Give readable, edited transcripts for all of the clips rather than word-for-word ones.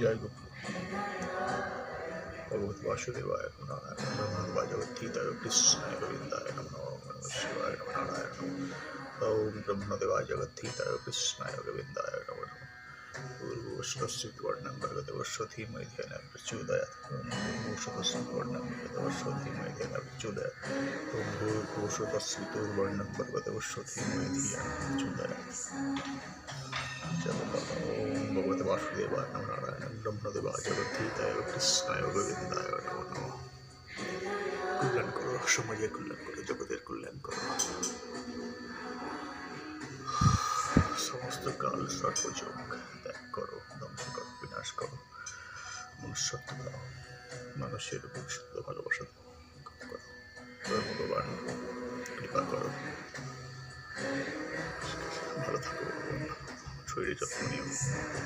জয় গুরু ভগবত বাসুদেবায় নমঃ নারায়ণ ব্রহ্মদেবায় জগদ্ধিতায় কৃষ্ণায় গোবিন্দায় নমঃ নমঃ শিবায় নমঃ নারায়ণ ওম ব্রহ্মদেবায় জগদ্ধিতায় কৃষ্ণায় গোবিন্দায় নমঃ ভূর্ভুবস্বস্তিবর্ণং ভর্গদেবস্য ধীমহি ধিয়া প্রচোদয়াৎ ওম ভূর্ভুবস্বস্তিবর্ণং ভর্গদেবস্য ধীমহি ধিয়া প্রচোদয়াৎ ওম ভূর্ভুবস্বস্তিবর্ণং ভর্গদেবস্য ধীমহি ধিয়া প্রচোদয়াৎ ওম ভগবতে বাসুদেবায় নমঃ নারায়ণ ব্রহ্মদেবায় জগদ্ধিতায় কৃষ্ণায় গোবিন্দায় নমঃ। কল্যাণ করো, সমাজের কল্যাণ করো, জগতের কল্যাণ করো, সমস্ত কাল সর্বযোগ ত্যাগ করো, ধ্বংস করো, বিনাশ করো, মনুষ্যত্ব দাও, মানুষের উপর শুদ্ধ ভালোবাসা দাও, করো ভগবান কৃপা করো। ভালো থাকো, শরীরের যত্ন নিও।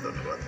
ধন্যবাদ।